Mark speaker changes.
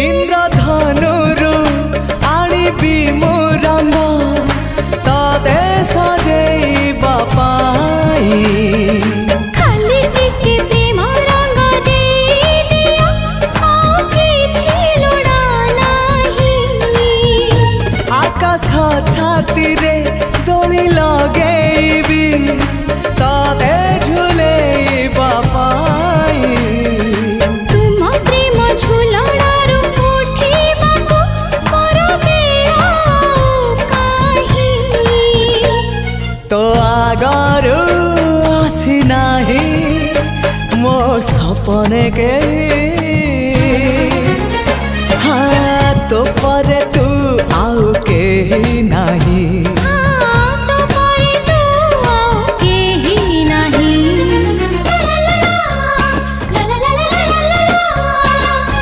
Speaker 1: इंद्रधनुरु आनिबी मु रंग तते सजेइबा पाई
Speaker 2: खाली टिके प्रेम रंग दे दिया आ किछि लोड़ा नाही
Speaker 1: आकाश छाती रे दोली लगेइबी तते झुलेइबा पाई
Speaker 2: तुम प्रेम झुलणारू उठिबाकू मोर बेला काहि
Speaker 1: तो आगरू आसी नाही मो सपने के